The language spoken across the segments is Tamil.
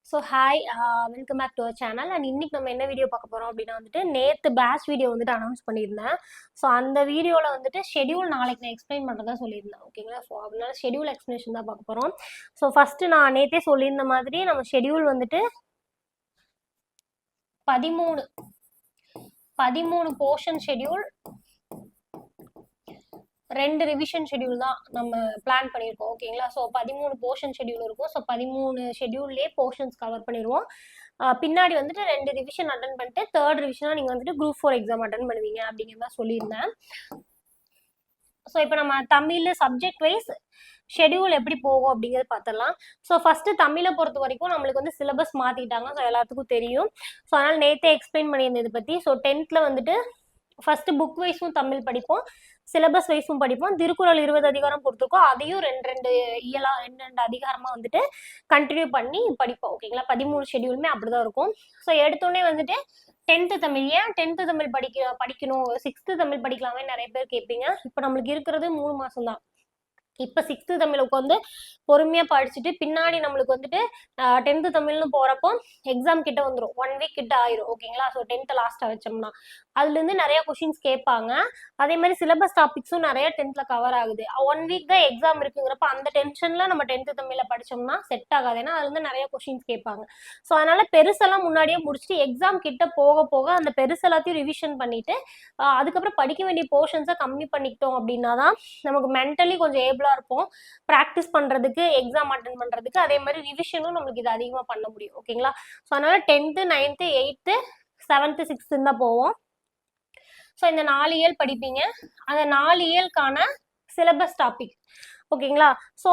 So hi, welcome back to our channel. And இன்னைக்கு நம்ம என்ன வீடியோ பார்க்க போகிறோம் அப்படின்னா நேற்று பேட்ச் வீடியோ அனௌன்ஸ் பண்ணியிருந்தேன். ஸோ அந்த வீடியோவில் ஷெடியூல் நாளைக்கு நான் எக்ஸ்பிளைன் பண்ணுறதா சொல்லியிருந்தேன். ஓகேங்களா? ஸோ அதனால ஷெடியூல் எக்ஸ்பிளேஷன் தான் பார்க்க போகிறோம். ஸோ ஃபஸ்ட்டு நான் நேற்றே சொல்லியிருந்த மாதிரி நம்ம schedule 13 portion schedule, 2 revision schedule தான் நம்ம பிளான் பண்ணியிருக்கோம். ஓகேங்களா? ஸோ 13 போர்ஷன் ஷெடியூல் இருக்கும். ஸோ 13 ஷெடியூல்லே போர்ஷன்ஸ் கவர் பண்ணிடுவோம். பின்னாடி 2 ரிவிஷன் அட்டன் பண்ணிட்டு 3rd ரிவிஷனாக நீங்கள் குரூப் 4 எக்ஸாம் அட்டன் பண்ணுவீங்க அப்படிங்கிற மாதிரி சொல்லியிருந்தேன். ஸோ இப்போ நம்ம தமிழ் சப்ஜெக்ட் வைஸ் ஷெடியூல் எப்படி போகும் அப்படிங்கிறது பார்த்துடலாம். ஸோ ஃபஸ்ட்டு தமிழை பொறுத்த வரைக்கும் நம்மளுக்கு சிலபஸ் மாற்றிட்டாங்க. ஸோ எல்லாத்துக்கும் தெரியும். ஸோ அதனால் நேற்றே எக்ஸ்பிளைன் பண்ணியிருந்தது பற்றி. ஸோ 10th ஃபஸ்ட்டு புக் வைஸும் தமிழ் படிப்போம், சிலபஸ் வைஸும் படிப்போம். திருக்குறள் 20 அதிகாரம் கொடுத்துருக்கோம், அதையும் ரெண்டு அதிகாரமா கண்டினியூ பண்ணி படிப்போம். ஓகேங்களா? 13 ஷெடியூலுமே அப்படிதான் இருக்கும். ஸோ எடுத்தோடனே 10th தமிழ், ஏன் 10th தமிழ் படிக்கணும் 6th தமிழ் படிக்கலாமே நிறைய பேர் கேட்பீங்க. இப்போ நம்மளுக்கு இருக்கிறது 3 மாசம் தான். இப்போ 6th தமிழ் உட்காந்து பொறுமையாக படிச்சுட்டு பின்னாடி நம்மளுக்கு 10th தமிழ்னு போகிறப்போ எக்ஸாம் கிட்ட வந்துடும், 1 வீக் கிட்ட ஆயிரும். ஓகேங்களா? ஸோ 10th லாஸ்ட்டாக வச்சோம்னா அதுலேருந்து நிறைய கொஷின்ஸ் கேட்பாங்க. அதே மாதிரி சிலபஸ் டாபிக்ஸும் நிறைய 10th கவர் ஆகுது. 1 வீக் தான் எக்ஸாம் இருக்குங்கிறப்ப அந்த டென்ஷனில் நம்ம 10th தமிழில் படித்தோம்னா செட் ஆகாது. ஏன்னா அதுலேருந்து நிறைய கொஷின்ஸ் கேட்பாங்க. ஸோ அதனால பெருசெல்லாம் முன்னாடியே முடிச்சுட்டு எக்ஸாம் கிட்ட போக போக அந்த பெருசு எல்லாத்தையும் ரிவிஷன் பண்ணிட்டு அதுக்கப்புறம் படிக்க வேண்டிய போர்ஷன்ஸை கம்மி பண்ணிக்கிட்டோம் அப்படின்னா தான் நமக்கு மென்டலி கொஞ்சம் ஏபிளாக இருப்போம் ப்ராக்டிஸ் பண்ணுறதுக்கு, எக்ஸாம் அட்டன் பண்ணுறதுக்கு. அதே மாதிரி ரிவிஷனும் நம்மளுக்கு இது அதிகமாக பண்ண முடியும். ஓகேங்களா? ஸோ அதனால 10th 9th 8th 7th 6th தான் போவோம். ஸோ இந்த 4 இயல் படிப்பீங்க. அந்த 4 இயலுக்கான சிலபஸ் டாபிக். ஓகேங்களா? ஸோ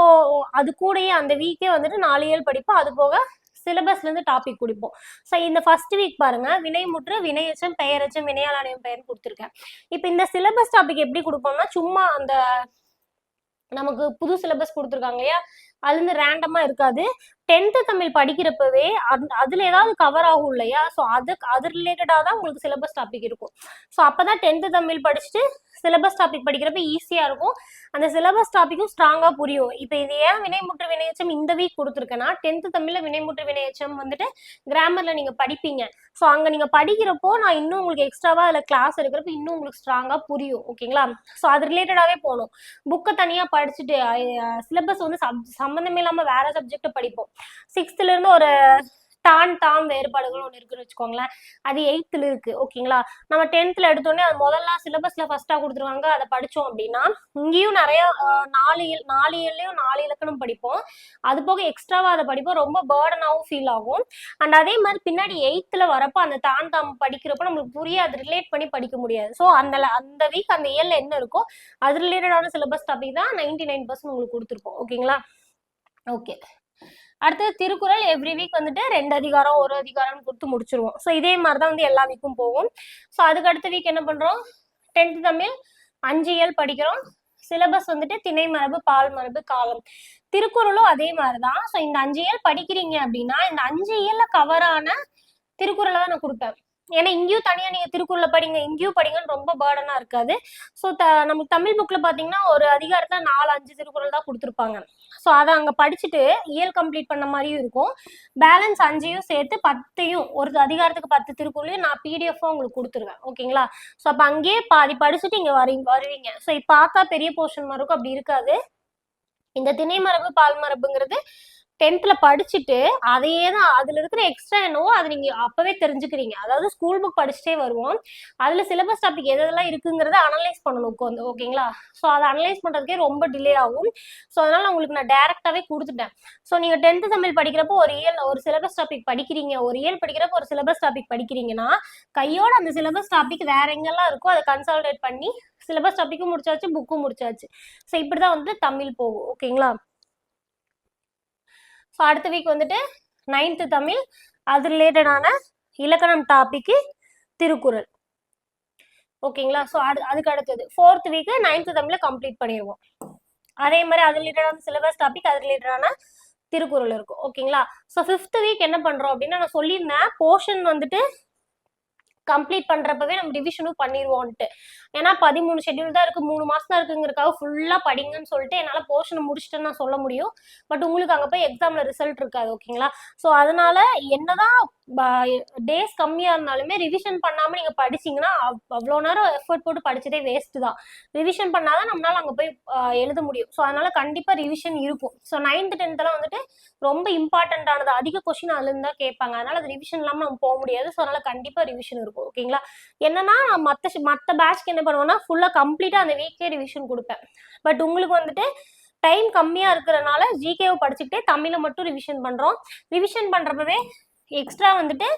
அது கூடயே அந்த வீக்கே 4 இயல் படிப்போம். அது போக சிலபஸ்லேருந்து டாபிக் கொடுப்போம். ஸோ இந்த ஃபர்ஸ்ட் வீக் பாருங்க, வினைமுற்று, வினையச்சம், பெயரச்சம், வினையாளனையும் பெயர் கொடுத்துருக்கேன். இப்போ இந்த சிலபஸ் டாபிக் எப்படி கொடுப்போம்னா, சும்மா அந்த நமக்கு புது சிலபஸ் கொடுத்துருக்காங்க இல்லையா, அதுலேருந்து ரேண்டமா இருக்காது. 10th தமிழ் படிக்கிறப்பவே அதுல ஏதாவது கவர் ஆகும் இல்லையா, ஸோ அது ரிலேட்டடாக தான் உங்களுக்கு சிலபஸ் டாபிக் இருக்கும். ஸோ அப்போதான் 10th தமிழ் படிச்சுட்டு சிலபஸ் டாபிக் படிக்கிறப்ப ஈஸியாக இருக்கும். அந்த சிலபஸ் டாபிக்கும் ஸ்ட்ராங்காக புரியும். இப்போ இது ஏன் வினைமுற்று வினையச்சம் இந்த வீக் கொடுத்துருக்கேன்னா, 10th தமிழில் வினைமுற்று வினையச்சம் கிராமரில் நீங்கள் படிப்பீங்க. ஸோ அங்கே நீங்கள் படிக்கிறப்போ நான் இன்னும் உங்களுக்கு எக்ஸ்ட்ராவாக அதில் கிளாஸ் எடுக்கிறப்ப இன்னும் உங்களுக்கு ஸ்ட்ராங்காக புரியும். ஓகேங்களா? ஸோ அது ரிலேட்டடாகவே போகணும். புக்கை தனியாக படிச்சுட்டு சிலபஸ் சம்மந்தமே இல்லாமல் வேற சப்ஜெக்டை படிப்போம். 6th இருந்து ஒரு தாம் வேறுபாடுகள் ஒன்று இருக்குன்னு வச்சுக்கோங்களேன், அது 8th இருக்கு. ஓகேங்களா? நம்ம 10th எடுத்தோடனே அது முதல்ல சிலபஸ்ல ஃபர்ஸ்டா கொடுத்துருவாங்க, அதை படிச்சோம் அப்படின்னா இங்கேயும் நிறைய 4 இயர்லயும் 4 இலக்கணம் படிப்போம். அது போக எக்ஸ்ட்ராவா அதை படிப்போம். ரொம்ப பேர்டனாகவும் ஃபீல் ஆகும். அண்ட் அதே மாதிரி பின்னாடி 8th வரப்போ அந்த தாம் படிக்கிறப்போ நம்மளுக்கு புரியாது, ரிலேட் பண்ணி படிக்க முடியாது. ஸோ அந்த வீக் அந்த இயர்ல என்ன இருக்கோ அது ரிலேட்டடான சிலபஸ் டாபிக் தான் 99% உங்களுக்கு கொடுத்துருப்போம். ஓகேங்களா? ஓகே. அடுத்தது திருக்குறள் எவ்ரி வீக் 2 அதிகாரம் 1 அதிகாரம் கொடுத்து முடிச்சிருவோம். ஸோ இதே மாதிரி தான் எல்லா வீக்கும் போகும். ஸோ அதுக்கு அடுத்த வீக் என்ன பண்றோம், 10th தமிழ் 5 இயல் படிக்கிறோம். சிலபஸ் திணை மரபு, பால் மரபு, காலம். திருக்குறளும் அதே மாதிரிதான். ஸோ இந்த 5 இயல் படிக்கிறீங்க அப்படின்னா இந்த 5 இயல்ல கவரான திருக்குறளை தான் நான் கொடுப்பேன். ஏன்னா இங்கேயும் தனியா நீங்க திருக்குறளை படிங்க, இங்கேயும் படிங்கன்னு ரொம்ப பேர்டனா இருக்காது. ஸோ நமக்கு தமிழ் புக்ல பாத்தீங்கன்னா ஒரு அதிகாரத்துல 4-5 திருக்குறள் தான் கொடுத்துருப்பாங்க. ஸோ அதை அங்க படிச்சுட்டு இயல் கம்ப்ளீட் பண்ண மாதிரியும் இருக்கும். பேலன்ஸ் 5ஐயும் சேர்த்து 10ஐயும், ஒரு அதிகாரத்துக்கு 10 திருக்குறளையும் நான் PDF உங்களுக்கு கொடுத்துருவேன். ஓகேங்களா? ஸோ அப்ப அங்கேயே பாதி படிச்சுட்டு இங்க வருவீங்க. ஸோ இப்ப பார்த்தா பெரிய போர்ஷன் மரபுக்கும் அப்படி இருக்காது. இந்த திணை மரபு பால் மரபுங்கிறது 10th படிச்சுட்டு அதையே தான் அதுல இருக்கிற எக்ஸ்ட்ரா என்னவோ அது நீங்க அப்பவே தெரிஞ்சுக்கிறீங்க. அதாவது ஸ்கூல் புக் படிச்சுட்டே வருவோம், அதுல சிலபஸ் டாபிக் எதெல்லாம் இருக்குங்கிறத அனலைஸ் பண்ணணும் உட்காந்து. ஓகேங்களா? ஸோ அதை அனலைஸ் பண்றதுக்கே ரொம்ப டிலே ஆகும். ஸோ அதனால உங்களுக்கு நான் டைரக்டாவே கொடுத்துட்டேன். ஸோ நீங்க 10th தமிழ் படிக்கிறப்போ ஒரு சிலபஸ் டாபிக் படிக்கிறீங்க, ஒரு இயல் படிக்கிறப்போ ஒரு சிலபஸ் டாபிக் படிக்கிறீங்கன்னா கையோட அந்த சிலபஸ் டாபிக் வேற எங்கெல்லாம் இருக்கோ அதை கன்சால்டேட் பண்ணி சிலபஸ் டாபிக்கும் முடிச்சாச்சு, புக்கும் முடிச்சாச்சு. ஸோ இப்படிதான் தமிழ் போகும். ஓகேங்களா? ஸோ அடுத்த வீக் 9th தமிழ், அது ரிலேட்டடான இலக்கணம் டாபிக்கு திருக்குறள். ஓகேங்களா? ஸோ அதுக்கு அடுத்தது 4th வீக் 9th தமிழை கம்ப்ளீட் பண்ணிடுவோம். அதே மாதிரி அது ரிலேட்டடான சிலபஸ் டாபிக், அது ரிலேட்டடான திருக்குறள் இருக்கும். ஓகேங்களா? ஸோ 5th வீக் என்ன பண்றோம் அப்படின்னா, நான் சொல்லியிருந்தேன் போர்ஷன் கம்ப்ளீட் பண்றப்பவே நம்ம ரிவிஷனும் பண்ணிடுவோம்ட்டு. ஏன்னா 13 ஷெட்யூல் தான் இருக்கு, 3 மாசம் தான் இருக்குங்கிறக்காக ஃபுல்லா படிங்கன்னு சொல்லிட்டு என்னால போர்ஷனை முடிச்சுட்டேன்னு நான் சொல்ல முடியும். பட் உங்களுக்கு அங்க போய் எக்ஸாம்ல ரிசல்ட் இருக்காது. ஓகேங்களா? ஸோ அதனால என்னதான் டேஸ் கம்மியா இருந்தாலுமே ரிவிஷன் பண்ணாம நீங்க படிச்சீங்கன்னா அவ்வளோ நேரம் எஃபர்ட் போட்டு படிச்சதே வேஸ்ட் தான். ரிவிஷன் பண்ணாதான் நம்மளால அங்க போய் எழுத முடியும். ஸோ அதனால கண்டிப்பா ரிவிஷன் இருக்கும். ஸோ 9th 10th எல்லாம் வந்துட்டு ரொம்ப இம்பார்ட்டன்டானது, அதிக கொஸ்டின் அதுல இருந்தா கேட்பாங்க. அதனால அது ரிவிஷன் இல்லாம நம்ம போக முடியாது. ஸோ அதனால கண்டிப்பா ரிவிஷன் இருக்கும். ஓகேங்களா? என்னன்னா மத்த பேட்ச்க்கு என்ன பண்ணுவேன்னா ஃபுல்லா கம்ப்ளீட்டா அந்த வீக்கே ரிவிஷன் கொடுப்பேன். பட் உங்களுக்கு வந்துட்டு டைம் கம்மியா இருக்கிறனால ஜிகேவை படிச்சுக்கிட்டே தமிழை மட்டும் ரிவிஷன் பண்றோம். ரிவிஷன் பண்றப்பவே எக்ஸ்ட்ரா வந்துட்டு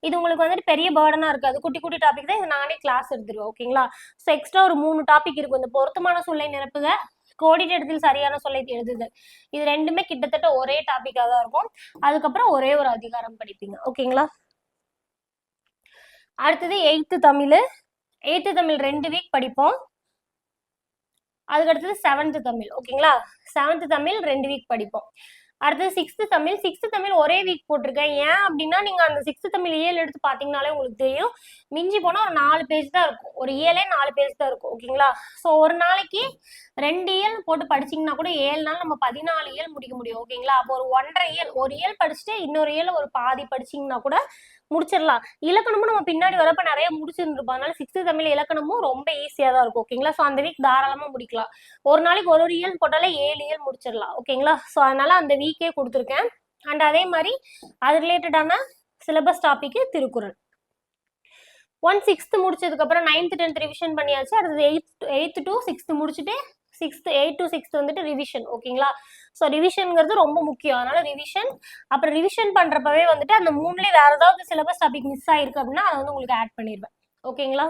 இது உங்களுக்கு வந்துட்டு பெரிய பேர்டனா இருக்காது. குட்டி குட்டி டாபிக் தான், இது நானே கிளாஸ் எடுத்துருவேன். ஓகேங்களா? ஸோ எக்ஸ்ட்ரா ஒரு 3 டாபிக் இருக்கும். இந்த பொருத்தமான சொல்லை நிரப்புக, கோடிட்ட இடத்தில் சரியான சொல்லை எழுதுதல், இது ரெண்டுமே கிட்டத்தட்ட ஒரே டாபிக்கா தான் இருக்கும். அதுக்கப்புறம் ஒரே ஒரு அதிகாரம் படிப்பீங்க. ஓகேங்களா? அடுத்தது 8th Tamil. 8th Tamil 2 week படிப்போம். அதுக்கு அடுத்தது 7th தமிழ். ஓகேங்களா? 7th தமிழ் 2 வீக் படிப்போம். அடுத்தது 6th தமிழ். 6th தமிழ் ஒரே வீக் போட்டிருக்கேன். ஏன் அப்படின்னா நீங்க அந்த 6th தமிழ் இயல் எடுத்து பாத்தீங்கன்னாலே உங்களுக்கு தெரியும், மிஞ்சி போனா ஒரு 4 பேஜ் தான் இருக்கும். ஒரு இயலே 4 பேஜ் தான் இருக்கும். ஓகேங்களா? ஸோ ஒரு நாளைக்கு 2 இயல் போட்டு படிச்சீங்கன்னா கூட 7 நாள் நம்ம 14 இயல் முடிக்க முடியும். ஓகேங்களா? அப்போ ஒரு 1.5 இயல், ஒரு இயல் படிச்சுட்டு இன்னொரு இயல் ஒரு பாதி படிச்சீங்கன்னா கூட முடிச்சிடலாம். இலக்கணமும் நம்ம பின்னாடி வரப்ப நிறைய முடிச்சிருந்துருப்போம். அதனால 6th தமிழ் இலக்கணமும் ரொம்ப ஈஸியா தான் இருக்கும். ஓகேங்களா? ஸோ அந்த வீக் தாராளமா முடிக்கலாம். ஒரு நாளைக்கு ஒரு இயல் போட்டாலே 7 இயல் முடிச்சிடலாம். ஓகேங்களா? ஸோ அதனால அந்த வீக்கே கொடுத்துருக்கேன். அண்ட் அதே மாதிரி அது ரிலேட்டடான சிலபஸ் டாபிக் திருக்குறள். 6th முடிச்சதுக்கு அப்புறம் 9th 10th ரிவிஷன் பண்ணியாச்சு. அடுத்தது 8th to 6th முடிச்சுட்டு 8th to 6th வந்துட்டு ரிவிஷன். ஓகேங்களா? ஸோ ரிவிஷன்ங்கிறது ரொம்ப முக்கியம். அதனால ரிவிஷன், அப்புறம் ரிவிஷன் பண்றப்பவே வந்துட்டு அந்த 3லயே வேற ஏதாவது சிலபஸ் டாபிக் மிஸ் ஆயிருக்கு அப்படின்னா அதை வந்து உங்களுக்கு ஆட் பண்ணிடுவேன். ஓகேங்களா?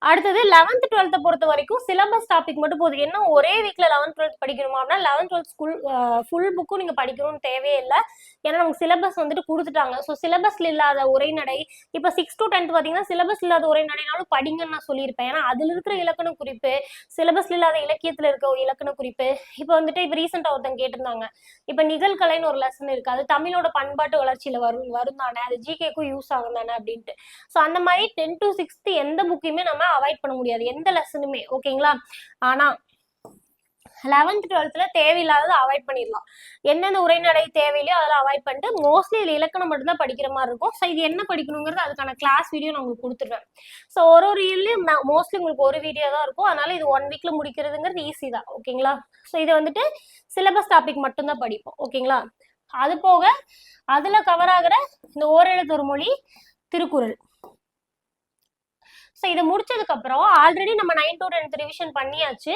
அடுத்தது 11th 12th பொறுத்த வரைக்கும் சிலபஸ் டாபிக் மட்டும் போதும். என்ன ஒரே வீக்ல 11th 12th படிக்கணுமா அப்படின்னா 11th 12th ஸ்கூல் ஃபுல் புக்கும் நீங்க படிக்கணும்னு தேவையே இல்லை. ஏன்னா நமக்கு சிலபஸ் வந்துட்டு கொடுத்துட்டாங்க. ஸோ சிலபஸ்ல இல்லாத உரைநடை, இப்போ 6 to 10th பாத்தீங்கன்னா சிலபஸ் இல்லாத உரைநடைனாலும் படிங்கன்னு நான் சொல்லியிருப்பேன். ஏன்னா அதுல இருக்கிற இலக்கண குறிப்பு, சிலபஸ்ல இல்லாத இலக்கியத்துல இருக்க ஒரு இலக்கண குறிப்பு, இப்போ வந்துட்டு இப்போ ரீசெண்டா ஒருத்தங்க கேட்டிருந்தாங்க, இப்போ நிகழ்கலைன்னு ஒரு லெசன் இருக்கு, அது தமிழோட பண்பாட்டு வளர்ச்சியில வரும் தானே, அது ஜிகேக்கும் யூஸ் ஆகும் தானே அப்படின்ட்டு. ஸோ அந்த மாதிரி 10 to 6th எந்த புக்கையுமே நம்ம அவாய்ட் பண்ண முடியாது, எந்த லெசனுமே. ஓகேங்களா? ஆனா 11th 12th தேவையில்லாததை அவாய்ட் பண்ணிடலாம். எந்தெந்த உரைநடை தேவையிலையோ அதெல்லாம் அவாய்ட் பண்ணிட்டு மோஸ்ட்லி இதுல இலக்கணம் மட்டும்தான் படிக்கிற மாதிரி இருக்கும். ஸோ இது என்ன படிக்கணுங்கிறது அதுக்கான கிளாஸ் வீடியோ நான் உங்களுக்கு கொடுத்துருவேன். ஸோ ஒரு இயர்லயும் மோஸ்ட்லி உங்களுக்கு ஒரு வீடியோ தான் இருக்கும். அதனால இது 1 வீக்ல முடிக்கிறதுங்கிறது ஈஸி தான். ஓகேங்களா? ஸோ இது வந்துட்டு சிலபஸ் டாபிக் மட்டும்தான் படிப்போம். ஓகேங்களா? அது போக அதுல கவர் ஆகிற இந்த ஓரெழுத்து ஒரு மொழி, திருக்குறள். ஸோ இதை முடிச்சதுக்கு அப்புறம் ஆல்ரெடி நம்ம 9 to 10th ரிவிஷன் பண்ணியாச்சு,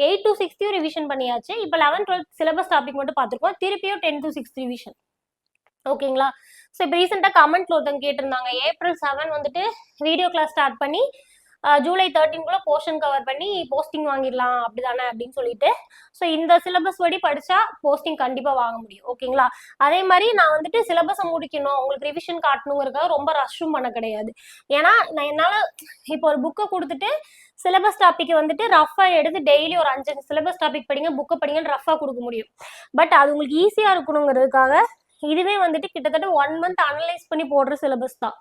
8 to 6th ரிவிஷன் பண்ணியாச்சு. இப்போ 11th 12th சிலபஸ் டாபிக் மட்டும் பார்த்துருக்கோம். திருப்பியும் 10 to 6th ரிவிஷன். ஓகேங்களா? ஸோ இப்போ ரீசெண்டாக கமெண்ட்ல ஒருத்தங்க கேட்டிருந்தாங்க, April 7 வந்துட்டு வீடியோ கிளாஸ் ஸ்டார்ட் பண்ணி July 13 போர்ஷன் கவர் பண்ணி போஸ்டிங் வாங்கிடலாம் அப்படிதானே அப்படின்னு சொல்லிட்டு. ஸோ இந்த சிலபஸ் படி படிச்சா போஸ்டிங் கண்டிப்பா வாங்க முடியும். ஓகேங்களா? அதே மாதிரி நான் வந்துட்டு சிலபஸை முடிக்கணும், உங்களுக்கு ரிவிஷன் காட்டணுங்கிறதுக்காக ரொம்ப ரஷ்ஷும் பண்ண கிடையாது. ஏன்னா நான் என்னால இப்போ ஒரு புக்கை கொடுத்துட்டு சிலபஸ் டாபிக் வந்துட்டு ரஃபா எடுத்து டெய்லி ஒரு 5 சிலபஸ் டாபிக் படிங்க, புக்கை படிங்கன்னு ரஃபா கொடுக்க முடியும். பட் அது உங்களுக்கு ஈஸியா இருக்கணுங்கிறதுக்காக இதுவே வந்துட்டு கிட்டத்தட்ட 1 month அனலைஸ் பண்ணி போடுற சிலபஸ் தான்.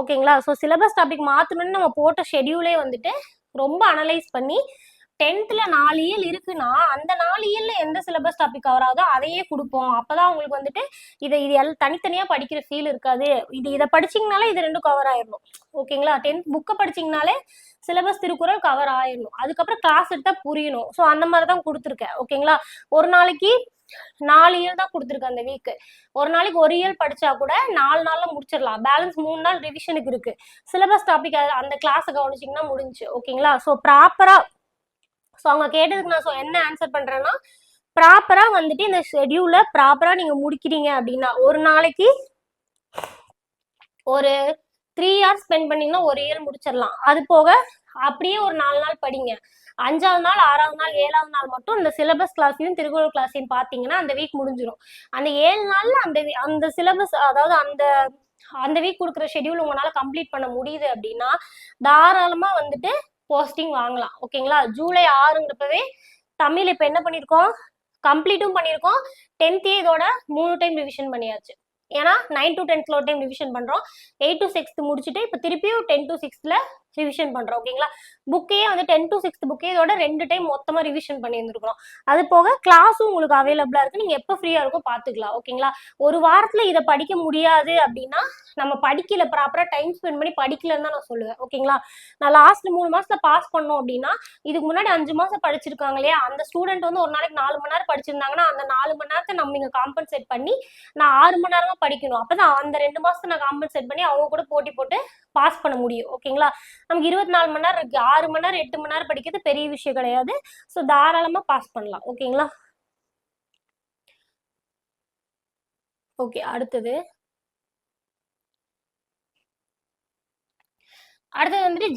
ஓகேங்களா? ஸோ சிலபஸ் டாபிக் மாற்றணும்னு நம்ம போட்ட ஷெடியூலே வந்துட்டு ரொம்ப அனலைஸ் பண்ணி 10th 4 இயல் இருக்குன்னா அந்த 4 இயல்ல எந்த சிலபஸ் டாபிக் கவர் ஆகுதோ அதையே கொடுப்போம். அப்பதான் உங்களுக்கு வந்துட்டு இது எல்லாம் தனித்தனியா படிக்கிற ஃபீல் இருக்காது. இதை படிச்சிங்கனாலே இது 2 கவர் ஆயிடணும். ஓகேங்களா? 10th புக்கை படிச்சிங்கனாலே சிலபஸ் திருக்குறள் கவர் ஆயிடணும். அதுக்கப்புறம் கிளாஸ் எடுத்தா புரியணும். ஸோ அந்த மாதிரி தான் கொடுத்துருக்கேன். ஓகேங்களா? ஒரு நாளைக்கு 4 இயல் தான் கொடுத்துருக்கேன் அந்த வீக். ஒரு நாளைக்கு ஒரு இயல் படிச்சா கூட 4 நாள்ல முடிச்சிடலாம். பேலன்ஸ் 3 நாள் ரிவிஷனுக்கு இருக்கு. சிலபஸ் டாபிக் அந்த கிளாஸை கவனிச்சிங்கன்னா முடிஞ்சு. ஓகேங்களா? ஸோ ப்ராப்பரா, ஸோ அவங்க கேட்டதுக்கு நான் என்ன ஆன்சர் பண்றேன்னா, ப்ராப்பரா வந்துட்டு இந்த ஷெடியூல ப்ராப்பரா நீங்க முடிக்கிறீங்க அப்படின்னா ஒரு நாளைக்கு ஒரு 3 hours ஸ்பெண்ட் பண்ணீங்கன்னா ஒரு இயல் முடிச்சிடலாம். அது போக அப்படியே ஒரு 4 நாள் படிங்க. 5வது நாள் 6வது நாள் 7வது நாள் மட்டும் இந்த சிலபஸ் கிளாஸையும் திருக்குறள் கிளாஸையும் பார்த்தீங்கன்னா அந்த வீக் முடிஞ்சிடும். அந்த 7 நாள்ல அந்த சிலபஸ், அதாவது அந்த வீக் கொடுக்குற ஷெடியூல் உங்களால கம்ப்ளீட் பண்ண முடியுது அப்படின்னா தாராளமா வந்துட்டு போஸ்டிங் வாங்கலாம். ஓகேங்களா? July 6ங்கிறப்பவே தமிழ் இப்போ என்ன பண்ணியிருக்கோம், கம்ப்ளீட்டும் பண்ணியிருக்கோம். 10th இதோட 3 டைம் ரிவிஷன் பண்ணியாச்சு. ஏன்னா 9 to 10th ஒரு டைம் ரிவிஷன் பண்றோம், 8 to 6th முடிச்சுட்டு இப்போ திருப்பியும் 10 to 6th ரிவிஷன் பண்றோம். ஓகேங்களா, புக்கையே வந்து 10 to 6th புக்கே இதோட 2 டைம் மொத்தமா ரிவிஷன் பண்ணி இருந்திருக்கிறோம். அது போக கிளாஸும் உங்களுக்கு அவைலபிளா இருக்கு, நீங்க எப்போ ஃப்ரீயா இருக்கோ பாத்துக்கலாம். ஓகேங்களா, ஒரு வாரத்துல இதை படிக்க முடியாது அப்படின்னா நம்ம படிக்கல, ப்ராப்பரா டைம் ஸ்பெண்ட் பண்ணி படிக்கலன்னு தான் நான் சொல்லுவேன். ஓகேங்களா, நான் லாஸ்ட் 3 மாசத்துல பாஸ் பண்ணோம் அப்படின்னா இதுக்கு முன்னாடி 5 மாசம் படிச்சிருக்காங்க இல்லையா, அந்த ஸ்டூடெண்ட் வந்து ஒரு நாளைக்கு 4 மணி நேரம் படிச்சிருந்தாங்கன்னா அந்த 4 மணி நேரத்தை நம்ம இங்க காம்பன்சேட் பண்ணி நான் 6 மணி நேரமா படிக்கணும். அப்பதான் அந்த 2 மாசத்தை நான் காம்பன்சேட் பண்ணி அவங்க கூட போட்டி போட்டு பாஸ் பண்ண முடியும். ஓகேங்களா, நமக்கு 24 மணி நேரம் இருக்கு, 6 மணி நேரம் 8 மணி நேரம் படிக்கிறது பெரிய விஷயம் கிடையாது. ஸோ தாராளமா பாஸ் பண்ணலாம். ஓகேங்களா, ஓகே. அடுத்தது வந்துட்டு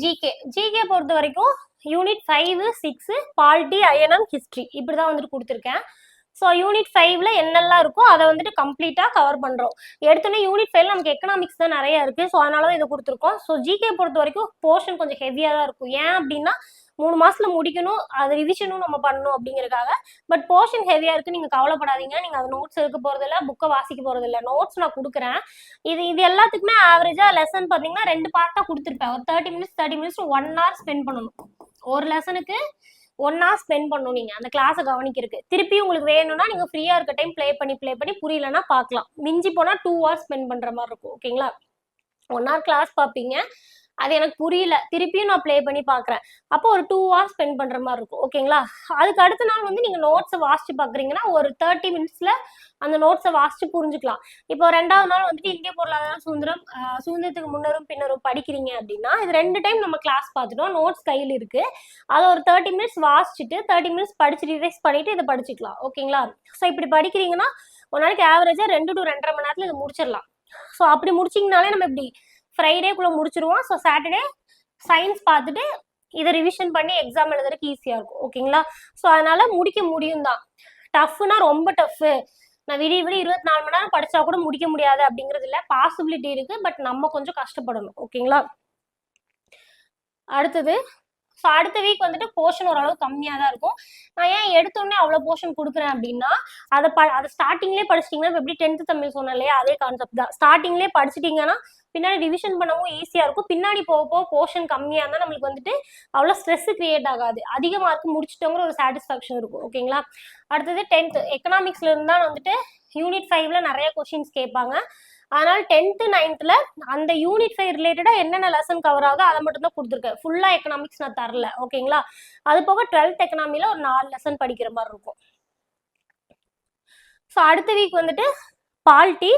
ஜிகே பொறுத்த வரைக்கும் யூனிட் 5, 6 பாலிட்டி, ஐஎன்எம், ஹிஸ்ட்ரி இப்படிதான் வந்துட்டு கொடுத்துருக்கேன். ஸோ யூனிட் 5ல என்னெல்லாம் இருக்கோ அதை வந்துட்டு கம்ப்ளீட்டாக கவர் பண்ணுறோம். எடுத்தோன்னே யூனிட் 5ல நமக்கு எக்கனாமிக்ஸ் தான் நிறைய இருக்குது, ஸோ அதனால தான் இதை கொடுத்துருக்கோம். ஸோ ஜிகே பொறுத்த வரைக்கும் போர்ஷன் கொஞ்சம் ஹெவியாக தான் இருக்கும். ஏன் அப்படின்னா 3 மாசத்துல முடிக்கணும், அது ரிவிஷனும் நம்ம பண்ணணும் அப்படிங்கிறதுக்காக. பட் போர்ஷன் ஹெவியா இருக்கு, நீங்க கவலைப்படாதீங்க. நீங்க அது நோட்ஸ் எடுக்க போறது இல்ல, புக்கை வாசிக்க போறது இல்ல, நோட்ஸ் நான் கொடுக்குறேன். இது எல்லாத்துக்குமே ஆவரேஜா லெசன் பாத்தீங்கன்னா 2 பார்ட்டா கொடுத்துருப்பேன். ஒரு 30 மினிட்ஸ் 1 hour ஸ்பெண்ட் பண்ணணும். ஒரு லெசனுக்கு 1 hour ஸ்பெண்ட் பண்ணணும் நீங்க அந்த கிளாஸை கவனிக்கிறதுக்கு. திருப்பி உங்களுக்கு வேணும்னா நீங்க ஃப்ரீயா இருக்க டைம் ப்ளே பண்ணி புரியலன்னா பார்க்கலாம். மிஞ்சி போனா 2 hours ஸ்பெண்ட் பண்ற மாதிரி இருக்கும். ஓகேங்களா, 1 hour கிளாஸ் பார்ப்பீங்க, அது எனக்கு புரியல, திருப்பியும் நான் ப்ளே பண்ணி பார்க்குறேன், அப்போ ஒரு 2 hours ஸ்பெண்ட் பண்ணுற மாதிரி இருக்கும். ஓகேங்களா, அதுக்கு அடுத்த நாள் வந்து நீங்கள் நோட்ஸை வாசிச்சு பார்க்குறீங்கன்னா ஒரு 30 மினிட்ஸில் அந்த நோட்ஸை வாசிச்சு புரிஞ்சுக்கலாம். இப்போ 2வது நாள் வந்துட்டு இந்திய பொருளாதார சுதந்திரத்துக்கு முன்னரும் பின்னரும் படிக்கிறீங்க அப்படின்னா இது 2 டைம் நம்ம கிளாஸ் பார்த்துட்டோம், நோட்ஸ் கையில் இருக்கு, அதை ஒரு 30 மினிட்ஸ் வாசிச்சுட்டு 30 மினிட்ஸ் படிச்சு ரிவைஸ் பண்ணிட்டு இதை படிச்சுக்கலாம். ஓகேங்களா, ஸோ இப்படி படிக்கிறீங்கன்னா ஒரு நாளைக்கு ஆவரேஜாக 2 to 2.5 மணி நேரத்தில் இதை முடிச்சிடலாம். ஸோ அப்படி முடிச்சிங்கனாலே நம்ம இப்படி ஃப்ரைடேக்குள்ள முடிச்சிருவோம். ஸோ சாட்டர்டே சயின்ஸ் பார்த்துட்டு இதை ரிவிஷன் பண்ணி எக்ஸாம் எழுதுறதுக்கு ஈஸியாக இருக்கும். ஓகேங்களா, ஸோ அதனால முடிக்க முடியும் தான். டஃப்னா ரொம்ப டஃப்பு, நான் விடிய 24 மணி நேரம் படிச்சா கூட முடிக்க முடியாது அப்படிங்கிறது இல்லை, பாசிபிலிட்டி இருக்கு, பட் நம்ம கொஞ்சம் கஷ்டப்படணும். ஓகேங்களா, அடுத்தது ஸோ அடுத்த வீக் வந்துட்டு போர்ஷன் ஓரளவு கம்மியாக தான் இருக்கும். நான் ஏன் எடுத்தோடனே அவ்வளோ போர்ஷன் கொடுக்குறேன் அப்படின்னா அதை ஸ்டார்டிங்லேயே படிச்சிட்டிங்கன்னா எப்படி 10th தமிழ் சொன்னேன் இல்லையா, அதே கான்செப்ட் தான். ஸ்டார்டிங்லேயே படிச்சிட்டிங்கன்னா பின்னாடி ரிவிஷன் பண்ணவும் ஈஸியாக இருக்கும். பின்னாடி போக போர்ஷன் கம்மியாக இருந்தால் நம்மளுக்கு வந்துட்டு அவ்வளோ ஸ்ட்ரெஸ் கிரியேட் ஆகாது, அதிக மார்க் முடிச்சிட்டோங்கிற ஒரு சாட்டிஸ்ஃபேக்ஷன் இருக்கும். ஓகேங்களா, அடுத்தது 10th எக்கனாமிக்ஸ்ல இருந்தால் வந்துட்டு யூனிட் 5ல நிறைய கொஸ்டின்ஸ் கேட்பாங்க. அதனால 10th 9thல அந்த யூனிட் 5 ரிலேட்டடா என்னென்ன லெசன் கவர் ஆகுதோ அதை மட்டும் தான் கொடுத்துருக்கேன், ஃபுல்லா எக்கனாமிக்ஸ் நான் தரல. ஓகேங்களா, அது போக 12th எக்கனாமில ஒரு 4 லெசன் படிக்கிற மாதிரி இருக்கும். ஸோ அடுத்த வீக் வந்துட்டு பாலிட்டி.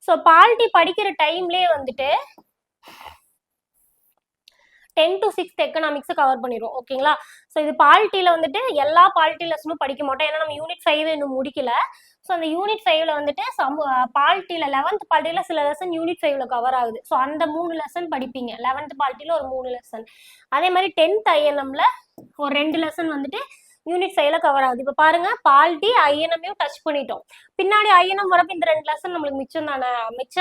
ஸோ பாலிட்டி படிக்கிற டைம்லேயே வந்துட்டு 10 to 6th எக்கனாமிக்ஸை கவர் பண்ணிடுவோம். ஓகேங்களா, ஸோ இது பாலிட்டியில் வந்துட்டு எல்லா பாலிட்டி லெசனும் படிக்க மாட்டோம், ஏன்னா நம்ம யூனிட் 5 இன்னும் முடிக்கல. ஸோ அந்த யூனிட் 5ல வந்துட்டு பாலிட்டியில் 11th பாலிட்டியில் சில லெசன் யூனிட் 5ல கவர் ஆகுது. ஸோ அந்த 3 லெசன் படிப்பீங்க. 11th பாலிட்டியில் ஒரு 3 லெசன், அதே மாதிரி 10th ஐஎன்எம்ல ஒரு 2 லெசன் வந்துட்டு யூனிட் 5ல கவர் ஆகுது. இப்போ பாருங்க, பாலிட்டி ஐஎன்எம்மையும் டச் பண்ணிட்டோம். பின்னாடி ஐஎன்எம் வரப்போ இந்த 2 லெசன் நம்மளுக்கு மிச்சம் தானே, மிச்ச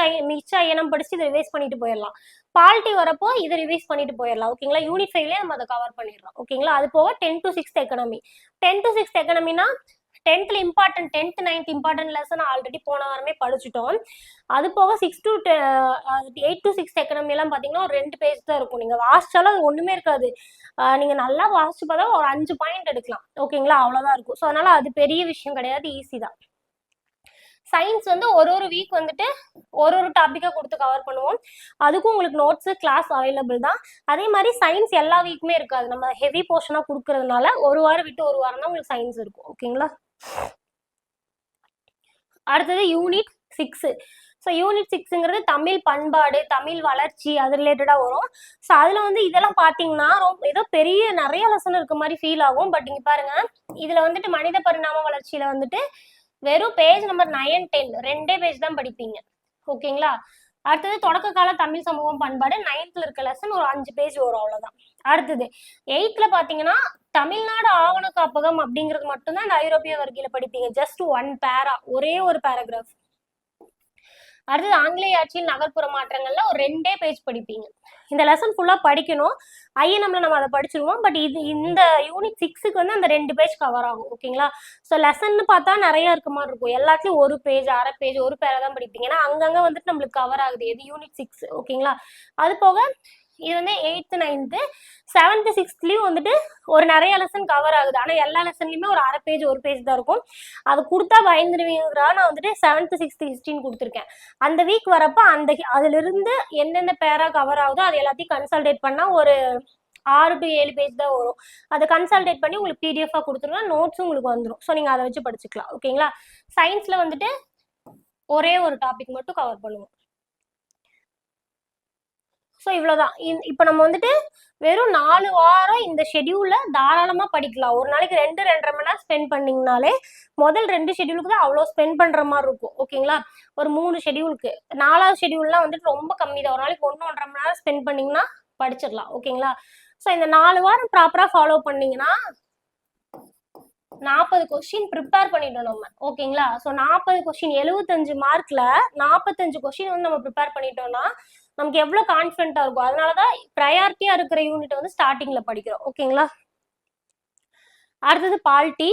ஐஎன்எம் படிச்சு இதை ரிவைஸ் பண்ணிட்டு போயிடலாம். பாலிட்டி வரப்போ இதை ரிவைஸ் பண்ணிட்டு போயிடலாம். ஓகேங்களா, யூனிட் 5லேயே நம்ம அதை கவர் பண்ணிடலாம். ஓகேங்களா, அது போக 10 to 6th economy. 10 to 6th எக்கனாமினா 10th important 10th 9th important lesson already போன வாரமே படிச்சுட்டோம். அது போக 8 to 6th எக்கனாமி எல்லாம் பார்த்தீங்கன்னா ஒரு 2 பேஜ் தான் இருக்கும். நீங்கள் வாசிச்சாலும் அது ஒன்றுமே இருக்காது, நீங்கள் நல்லா வாசிச்சு பார்த்தா ஒரு 5 பாயிண்ட் எடுக்கலாம். ஓகேங்களா, அவ்வளோதான் இருக்கும். ஸோ அதனால அது பெரிய விஷயம் கிடையாது, ஈஸி தான். சயின்ஸ் வந்து ஒரு வீக் வந்துட்டு ஒரு டாப்பிக்காக கொடுத்து கவர் பண்ணுவோம். அதுக்கும் உங்களுக்கு நோட்ஸு கிளாஸ் அவைலபிள் தான். அதே மாதிரி சயின்ஸ் எல்லா வீக்குமே இருக்காது, நம்ம ஹெவி போர்ஷனாக கொடுக்கறதுனால ஒரு வாரம் விட்டு ஒரு வாரம் தான் உங்களுக்கு சயின்ஸ் இருக்கும். ஓகேங்களா, அடுத்தது யூனிட் 6. ஸோ யூனிட் 6ங்கிறது தமிழ் பண்பாடு, தமிழ் வளர்ச்சி, அது ரிலேட்டடாக வரும். ஸோ அதில் வந்து இதெல்லாம் பார்த்தீங்கன்னா ஏதோ பெரிய நிறைய லெசன் இருக்க மாதிரி ஃபீல் ஆகும். பட் இங்கே பாருங்க, இதில் வந்துட்டு மனித பரிணாம வளர்ச்சியில் வந்துட்டு வெறும் பேஜ் நம்பர் 9, 10 2 பேஜ் தான் படிப்பீங்க. ஓகேங்களா, அடுத்தது தொடக்க கால தமிழ் சமூகம் பண்பாடு 9th இருக்க லெசன் ஒரு 5 பேஜ் வரும், அவ்வளோதான். அடுத்தது 8th பார்த்தீங்கன்னா தமிழ்நாடு ஆவண காப்பகம் அப்படிங்கிறது மட்டும்தான் இந்த ஐரோப்பிய வர்க்கையில படிப்பீங்க. ஜஸ்ட் 1 பேரா, ஒரே ஒரு பேராகிராஃப். அடுத்தது ஆங்கிலேய ஆட்சியில் நகர்ப்புற மாற்றங்கள்ல ஒரு 2 பேஜ் படிப்பீங்க. இந்த லெசன் ஃபுல்லா படிக்கணும். ஐஎன்எம்ல நம்ம அதை படிச்சிருவோம். பட் இது இந்த யூனிட் 6க்கு வந்து அந்த 2 பேஜ் கவர் ஆகும். ஓகேங்களா? ஸோ லெசன் பார்த்தா நிறைய இருக்க மாதிரி இருக்கும். எல்லாத்துலயும் ஒரு பேஜ், அரை பேஜ், ஒரு பேரை தான் படிப்பீங்க. ஏன்னா அங்கங்க வந்துட்டு நம்மளுக்கு கவர் ஆகுது. இது யூனிட் 6. ஓகேங்களா? அது போக இது வந்து 8th 9th 7th 6thலயும் வந்துட்டு ஒரு நிறைய லெசன் கவர் ஆகுது. ஆனா எல்லா லெசன்லயுமே ஒரு அரை பேஜ், ஒரு பேஜ் தான் இருக்கும். அது கொடுத்தா பயந்துருவீங்கிறா நான் வந்துட்டு 7th 6th ஹிஸ்ட்ரின்னு கொடுத்துருக்கேன். அந்த வீக் வரப்ப அதுல இருந்து என்னென்ன பேரா கவர் ஆகுதோ அது எல்லாத்தையும் கன்சல்டேட் பண்ணா ஒரு 6 to 7 பேஜ் தான் வரும். அதை கன்சல்டேட் பண்ணி உங்களுக்கு பிடிஎஃபா கொடுத்துருவேன். நோட்ஸும் உங்களுக்கு வந்துடும். ஸோ நீங்க அதை வச்சு படிச்சுக்கலாம். ஓகேங்களா? சயின்ஸ்ல வந்துட்டு ஒரே ஒரு டாபிக் மட்டும் கவர் பண்ணுவோம். ஸோ இவ்வளோதான். இப்போ நம்ம வந்துட்டு வெறும் 4 வாரம் இந்த ஷெடியூல்ல தாராளமாக படிக்கலாம். ஒரு நாளைக்கு 2-2.5 மணி நேரம் ஸ்பெண்ட் பண்ணிங்கனாலே முதல் 2 ஷெடியூலுக்கு தான் அவ்வளோ ஸ்பெண்ட் பண்ணுற மாதிரி இருக்கும். ஓகேங்களா? ஒரு 3 ஷெடியூலுக்கு 4வது ஷெடியூல்லாம் வந்துட்டு ரொம்ப கம்மி தான். ஒரு நாளைக்கு 1-1.5 மணி நேரம் ஸ்பெண்ட் பண்ணிங்கன்னா படிச்சிடலாம். ஓகேங்களா? ஸோ இந்த 4 வாரம் ப்ராப்பராக ஃபாலோ பண்ணிங்கன்னா 40 கொஸ்டின் ப்ரிப்பேர் பண்ணிட்டோம் நம்ம. ஓகேங்களா? ஸோ 40 கொஸ்டின் 75 மார்க்ல 45 கொஸ்டின் வந்து நம்ம ப்ரிப்பேர் பண்ணிட்டோம்னா நமக்கு எவ்வளோ கான்ஃபிடென்ட்டா இருக்கும். அதனாலதான் ப்ரையாரிட்டியா இருக்கிற யூனிட் வந்து ஸ்டார்டிங்ல படிக்கிறோம். ஓகேங்களா? அடுத்தது பால்டி.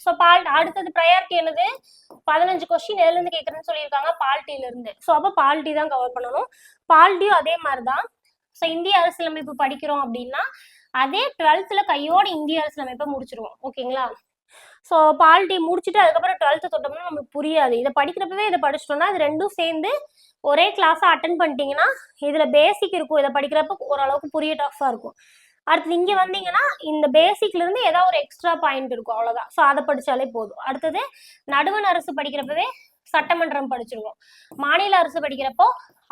ஸோ அடுத்தது ப்ரையாரிட்டி என்னது? 15 கொஸ்டின் எதுல இருந்து கேட்கறேன்னு சொல்லியிருக்காங்க, பால்டில இருந்து. ஸோ அப்போ பால்டி தான் கவர் பண்ணணும். பால்டியும் அதே மாதிரிதான். ஸோ இந்திய அரசியலமைப்பு படிக்கிறோம் அப்படின்னா அதே 12th கையோட இந்திய அரசியலமைப்பை முடிச்சிருவோம். ஓகேங்களா? ஸோ பால்டி முடிச்சுட்டு அதுக்கப்புறம் 12th தொட்டோம்னா நமக்கு புரியாது. இதை படிக்கிறப்பவே இதை படிச்சிட்டோம்னா இது ரெண்டும் சேர்ந்து ஒரே கிளாஸா அட்டன் பண்ணிட்டீங்கன்னா இதுல பேசிக் இருக்கும். இதை படிக்கிறப்ப ஓரளவுக்கு புரிய டஃபா இருக்கும். அடுத்தது இங்க வந்தீங்கன்னா இந்த பேசிக்ல இருந்து ஏதாவது ஒரு எக்ஸ்ட்ரா பாயிண்ட் இருக்கும், அவ்வளவுதான். ஸோ அதை படிச்சாலே போதும். அடுத்தது நடுவண் அரசு படிக்கிறப்பவே சட்டமன்றம் படிச்சிருவோம். மாநில அரசு படிக்கிறப்போ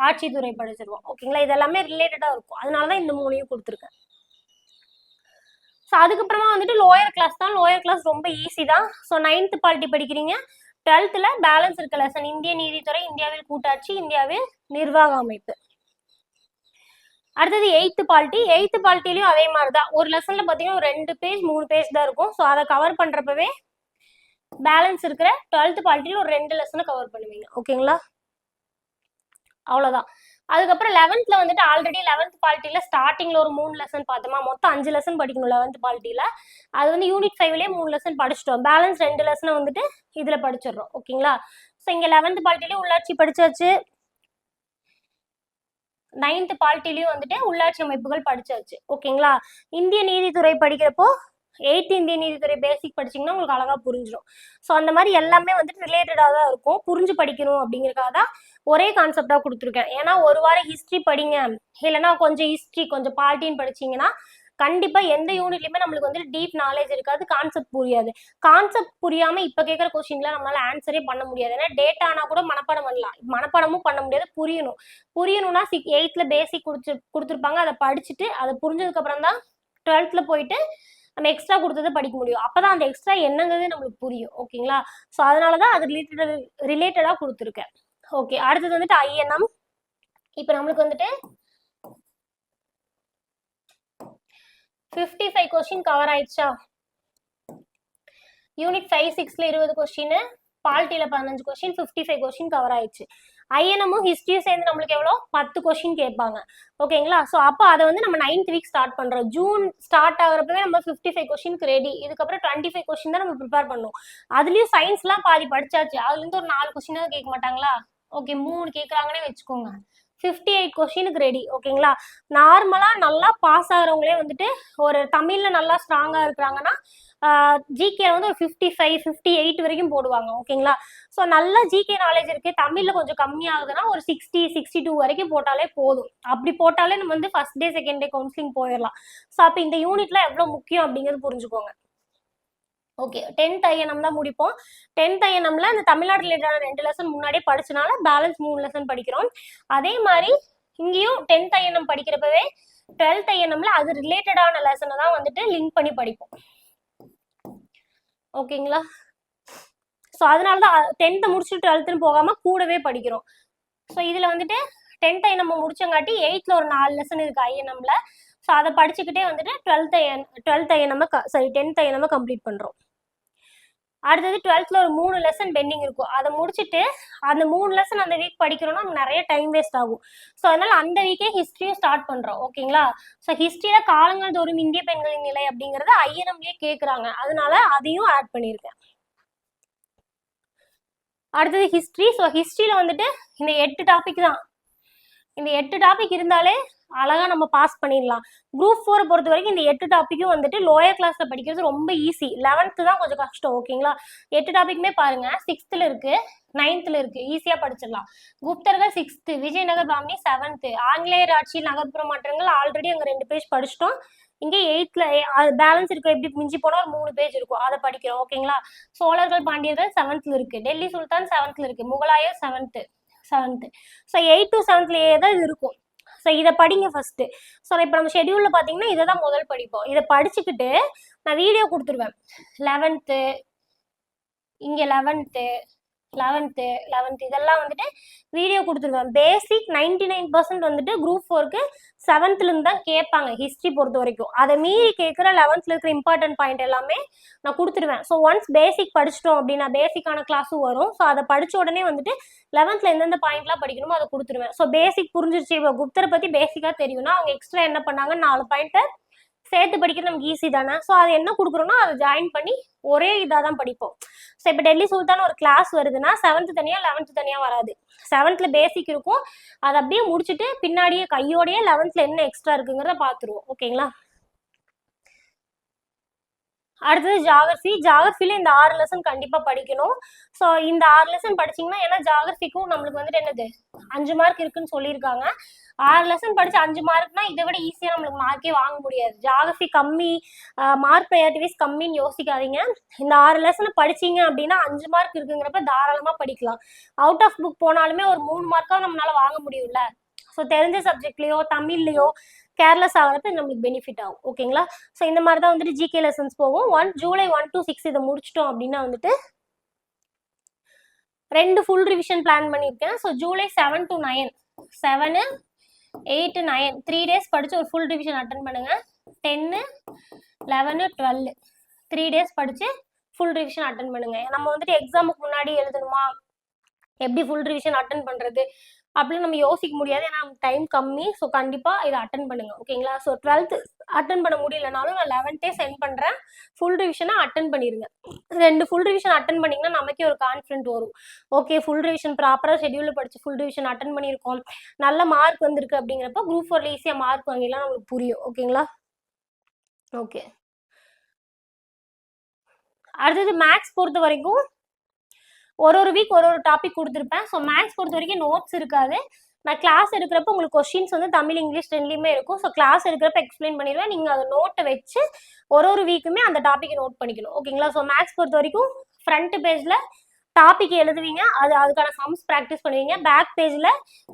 ஆட்சித்துறை படிச்சிருவோம். ஓகேங்களா? இதெல்லாமே ரிலேட்டடா இருக்கும். அதனாலதான் இந்த 3 கொடுத்துருக்கேன். ஸோ அதுக்கப்புறமா வந்துட்டு லோயர் கிளாஸ் தான். லோயர் கிளாஸ் ரொம்ப ஈஸி தான். ஸோ 9th பாலிட்டி படிக்கிறீங்க. 12th பேலன்ஸ் இருக்க லெசன் இந்திய நீதித்துறை, இந்தியாவில் கூட்டாட்சி, இந்தியாவில் நிர்வாக அமைப்பு. அடுத்தது 8th பாலிட்டி. 8th பாலிட்டிலையும் அதே மாதிரி தான். ஒரு லெசன்ல பார்த்தீங்கன்னா ஒரு 2 பேஜ் 3 பேஜ் தான் இருக்கும். ஸோ அதை கவர் பண்றப்பவே பேலன்ஸ் இருக்கிற 12th பாலிட்டியில் ஒரு 2 லெசனை கவர் பண்ணுவீங்க. ஓகேங்களா? அவ்வளோதான். அதுக்கப்புறம் 11th வந்துட்டு ஆல்ரெடி 11th பாலிட்டியில ஸ்டார்டிங்ல ஒரு 3 லெசன் பார்த்தோமா, மொத்தம் 5 லெசன் படிக்கணும் 11th பாலிட்டியில. அது வந்து யூனிட் 5லயே 3 லெசன் படிச்சிட்டோம். பேலன்ஸ் 2 லெசனை வந்துட்டு இதுல படிச்சிடறோம். ஓகேங்களா? ஸோ இங்க 11th பாலிட்டிலயும் உள்ளாட்சி படிச்சாச்சு. 9th பாலிட்டிலையும் வந்துட்டு உள்ளாட்சி அமைப்புகள் படிச்சாச்சு. ஓகேங்களா? இந்திய நீதித்துறை படிக்கிறப்போ 8th இந்திய நீதித்துறை பேசிக் படிச்சிங்கன்னா உங்களுக்கு அழகா புரிஞ்சிடும். ஸோ அந்த மாதிரி எல்லாமே வந்துட்டு ரிலேட்டடாக தான் இருக்கும். புரிஞ்சு படிக்கணும் அப்படிங்கிறதுக்காக தான் ஒரே கான்செப்டாக கொடுத்துருக்கேன். ஏன்னா ஒரு வாரம் ஹிஸ்ட்ரி படிங்க, இல்லைன்னா கொஞ்சம் ஹிஸ்ட்ரி கொஞ்சம் பாலிட்டின்னு படிச்சிங்கன்னா கண்டிப்பாக எந்த யூனிட்லையுமே நம்மளுக்கு வந்துட்டு டீப் நாலேஜ் இருக்காது, கான்செப்ட் புரியாது. கான்செப்ட் புரியாமல் இப்போ கேட்குற கொஸ்டின்லாம் நம்மளால ஆன்சரே பண்ண முடியாது. ஏன்னா டேட்டானா கூட மனப்பாடம் பண்ணலாம், மனப்பாடமும் பண்ண முடியாது. புரியணும்னா 8th பேசிக் கொடுத்துருப்பாங்க. அதை படிச்சுட்டு அதை புரிஞ்சதுக்கப்புறம் தான் 12th போயிட்டு நம்ம எக்ஸ்ட்ரா கொடுத்ததை படிக்க முடியும். அப்பதான் அந்த எக்ஸ்ட்ரா என்னங்கிறது நம்மளுக்கு புரியும். ஓகேங்களா? ஸோ அதனாலதான் அது ரிலேட்டடா கொடுத்துருக்கேன். ஓகே. அடுத்தது வந்துட்டு ஐஎன்எம். இப்போ நம்மளுக்கு வந்துட்டு 55 கொஸ்டின் கவர் ஆயிடுச்சா? யூனிட் 5 6ல 20 கொஸ்டின், பாலிட்டியில 15 கொஸ்டின், 55 கொஸ்டின் கவர் ஆயிடுச்சு. ஐஎன்எம்மும் ஹிஸ்டரியும் சேர்ந்து நம்மளுக்கு எவ்வளோ 10 கொஸ்டின் கேட்பாங்க. ஓகேங்களா? ஸோ அப்போ அதை வந்து நம்ம 9th வீக் ஸ்டார்ட் பண்றோம். ஜூன் ஸ்டார்ட் ஆகிறப்பவே நம்ம 55 கொஸ்டினுக்கு ரெடி. இதுக்கப்புறம் 25 கொஸ்டின் தான் நம்ம ப்ரிப்பேர் பண்ணோம். அதுலயும் சயின்ஸ்லாம் பாதி படிச்சாச்சு. அதுல இருந்து ஒரு 4 கொஸ்டின் தான் கேட்க மாட்டாங்களா? ஓகே, 3 கேட்கறாங்கன்னே வச்சுக்கோங்க. 58 கொஸ்டினுக்கு ரெடி. ஓகேங்களா? நார்மலா நல்லா பாஸ் ஆகிறவங்களே வந்துட்டு ஒரு தமிழ்ல நல்லா ஸ்ட்ராங்கா இருக்கிறாங்கன்னா ஜிகே வந்து ஒரு 55 58 வரைக்கும் போடுவாங்க. ஓகேங்களா? ஸோ நல்ல ஜிகே நாலேஜ் இருக்கு, தமிழ்ல கொஞ்சம் கம்மியாகுதுன்னா ஒரு 60 62 வரைக்கும் போட்டாலே போதும். அப்படி போட்டாலே நம்ம வந்து first day second day counselling போயிடலாம். ஸோ அப்போ இந்த யூனிட்ல எவ்வளவு முக்கியம் அப்படிங்கிறது புரிஞ்சுக்கோங்க. ஓகே, 10th ஐஎன்எம் தான் முடிப்போம். 10th ஐஎன்எம்ல இந்த தமிழ்நாடு ரிலேட்டடான 2 லெசன் முன்னாடியே படிச்சனால பேலன்ஸ் 3 லெசன் படிக்கிறோம். அதே மாதிரி இங்கேயும் 10th ஐஎன்எம் படிக்கிறப்பவே 12th ஐஎன்எம்ல அது ரிலேட்டடான லெசனை தான் வந்துட்டு லிங்க் பண்ணி படிப்போம். ஓகேங்களா? ஸோ அதனாலதான் 10th முடிச்சுட்டு 12th போகாம கூடவே படிக்கிறோம். ஸோ இதுல வந்துட்டு 10th ஐஎன்எம் முடிச்சங்காட்டி 8th ஒரு 4 லெசன் இருக்கு ஐஎன்எம்ல. ஸோ அதை படிச்சுக்கிட்டே வந்துட்டு 12th INM 10th INM complete பண்றோம். அடுத்தது 12th ஒரு 3 லெசன் பெண்டிங் இருக்கும். அதை முடிச்சுட்டு அந்த 3 லெசன் அந்த வீக் படிக்கிறோம்னா நிறைய டைம் வேஸ்ட் ஆகும். ஸோ அதனால அந்த வீக்கே ஹிஸ்ட்ரியும் ஸ்டார்ட் பண்றோம். ஓகேங்களா? ஸோ ஹிஸ்ட்ரியில காலங்கள் தோறும் இந்திய பெண்களின் நிலை அப்படிங்கறத ஐஎன்எம்லயே கேக்குறாங்க. அதனால அதையும் ஆட் பண்ணியிருக்கேன். அடுத்தது ஹிஸ்ட்ரி. ஸோ ஹிஸ்ட்ரியில வந்துட்டு இந்த 8 டாபிக் தான். இந்த 8 டாபிக் இருந்தாலே அழகா நம்ம பாஸ் பண்ணிடலாம். குரூப் 4 பொறுத்த வரைக்கும் இந்த 8 டாபிக்கும் வந்துட்டு லோயர் கிளாஸ்ல படிக்கிறது ரொம்ப ஈஸி. 11th தான் கொஞ்சம் கஷ்டம். ஓகேங்களா? 8 டாபிக்குமே பாருங்க, 6th இருக்கு, 9th இருக்கு, ஈஸியா படிச்சிடலாம். குப்தர்கள் 6th, விஜயநகர் பாமணி 7th, ஆங்கிலேயர் ஆட்சியில் நகர்ப்புற மாற்றங்கள் ஆல்ரெடி அங்க 2 பேஜ் படிச்சிட்டோம். இங்க 8th பேலன்ஸ் இருக்கு. எப்படி மிஞ்சி போனா ஒரு 3 பேஜ் இருக்கும், அதை படிக்கிறோம். ஓகேங்களா? சோழர்கள் பாண்டியர்கள் 7th இருக்கு, டெல்லி சுல்தான் 7th இருக்கு, முகலாயர் 7th. ஸோ 8 to 7th தான் இருக்கும். ஸோ இதை படிங்க ஃபர்ஸ்ட். ஸோ இப்போ நம்ம ஷெடியூல்ல பார்த்தீங்கன்னா இதை தான் முதல் படிப்போம். இதை படிச்சுக்கிட்டு நான் வீடியோ கொடுத்துருவேன். 11th இங்கே 11th இதெல்லாம் வந்துட்டு வீடியோ கொடுத்துருவேன். பேசிக் 99% வந்துட்டு குரூப் 4க்கு 7th இருந்து தான் கேட்பாங்க ஹிஸ்ட்ரி பொறுத்த வரைக்கும். அதை மீறி கேட்குற 11th இருக்கிற இம்பார்ட்டன்ட் பாயிண்ட் எல்லாமே நான் கொடுத்துருவேன். ஸோ ஒன்ஸ் பேசிக் படிச்சிட்டோம் அப்படின்னா பேசிக்கான கிளாஸும் வரும். ஸோ அதை படிச்ச உடனே வந்துட்டு 11th எந்தெந்த பாயிண்ட்லாம் படிக்கணுமோ அதை கொடுத்துருவேன். ஸோ பேசிக் புரிஞ்சிருச்சு, இப்போ குப்தரை பற்றி பேசிக்காக தெரியும்னா அவங்க எக்ஸ்ட்ரா என்ன பண்ணாங்க, 4 பாயிண்ட்டை சேர்த்து படிக்கிறது நமக்கு ஈஸி தானே. ஸோ அது என்ன கொடுக்குறோம்னா அதை ஜாயின் பண்ணி ஒரே இதாக தான் படிப்போம். ஸோ இப்போ டெல்லி சுல்தான் ஒரு கிளாஸ் வருதுன்னா 7th தனியாக 11th தனியாக வராது. 7th பேசிக் இருக்கும், அதை அப்படியே முடிச்சுட்டு பின்னாடியே கையோடையே 11th என்ன எக்ஸ்ட்ரா இருக்குங்கிறத பார்த்துருவோம். ஓகேங்களா? அடுத்தது ஜாகிரபி. ஜாகிரபில இந்த 6 லெசன் கண்டிப்பா படிக்கணும். ஸோ இந்த 6 லெசன் படிச்சீங்கன்னா, ஏன்னா ஜாகிரபிக்கும் நம்மளுக்கு வந்துட்டு என்னது 5 மார்க் இருக்குன்னு சொல்லியிருக்காங்க. 6 லெசன் படிச்சு 5 மார்க்னா இதை விட ஈஸியா நம்மளுக்கு மார்க்கே வாங்க முடியாது. ஜாகிரபி கம்மி, மார்க் ப்ரையாரிட்டி வைஸ் கம்மின்னு யோசிக்காதீங்க. இந்த 6 லெசனை படிச்சீங்க அப்படின்னா 5 மார்க் இருக்குங்கிறப்ப தாராளமா படிக்கலாம். அவுட் ஆஃப் புக் போனாலுமே ஒரு 3 மார்க்காக நம்மளால வாங்க முடியும்ல. ஸோ தெரிஞ்ச சப்ஜெக்ட்லயோ தமிழ்லயோ கேர்லெஸ் ஆகிறப்ப நம்மளுக்கு பெனிஃபிட் ஆகும். ஓகேங்களா? ஸோ இந்த மாதிரி தான் வந்துட்டு ஜிகே லெசன்ஸ் போகும். ஜூலை 1 to 6 இதை முடிச்சிட்டோம் அப்படின்னா வந்துட்டு 2 ஃபுல் ரிவிஷன் பிளான் பண்ணியிருக்கேன். ஸோ ஜூலை 7 to 9, 7, 8, 9 3 டேஸ் படிச்சு ஒரு ஃபுல் ரிவிஷன் அட்டன் பண்ணுங்க. 10, 11, 12 3 டேஸ் படிச்சு ஃபுல் ரிவிஷன் அட்டன் பண்ணுங்க. நம்ம வந்துட்டு எக்ஸாமுக்கு முன்னாடி எழுதணுமா, எப்படி ஃபுல் ரிவிஷன் அட்டன் பண்றது அப்படின்னு நம்ம யோசிக்க முடியாது. ஏன்னா டைம் கம்மி. ஸோ கண்டிப்பா இதை அட்டன் பண்ணுங்க. ஓகேங்களா? ஸோ 12th அட்டன் பண்ண முடியலனாலும் நான் 11th சென்ட் பண்றேன். ஃபுல் ரிவிஷனை அட்டன் பண்ணிருங்க. 2 ஃபுல் ரிவிஷன் அட்டன் பண்ணீங்கன்னா நமக்கே ஒரு கான்ஃபிடென்ட் வரும். ஓகே, ஃபுல் ரிவிஷன் ப்ராப்பரா ஷெடியூல்ல படிச்சு ஃபுல் ரிவிஷன் அட்டன் பண்ணியிருக்கோம், நல்ல மார்க் வந்திருக்கு அப்படிங்கிறப்ப குரூப் 4ல ஈஸியா மார்க் வாங்கிடலாம், நம்மளுக்கு புரியும். ஓகேங்களா? ஓகே. அடுத்தது மேக்ஸ் பொறுத்த வரைக்கும் ஒரு வீக் ஒரு டாபிக் கொடுத்துருப்பேன். ஸோ மேக்ஸ் பொறுத்த வரைக்கும் நோட்ஸ் இருக்காது. நான் கிளாஸ் எடுக்கிறப்ப உங்களுக்கு கொஸ்டின்ஸ் வந்து தமிழ் இங்கிலீஷ் ரெண்டுலையுமே இருக்கும். ஸோ கிளாஸ் எடுக்கிறப்ப எக்ஸ்பிளைன் பண்ணிடுவேன். நீங்கள் அதை நோட்டை வச்சு ஒரு வீக்குமே அந்த டாப்பிக்கை நோட் பண்ணிக்கணும். ஓகேங்களா? ஸோ மேக்ஸ் பொறுத்த வரைக்கும் ஃப்ரண்ட் பேஜில் டாபிக் எழுதுவீங்க, அதுக்கான சம்ஸ் ப்ராக்டிஸ் பண்ணுவீங்க. பேக் பேஜில்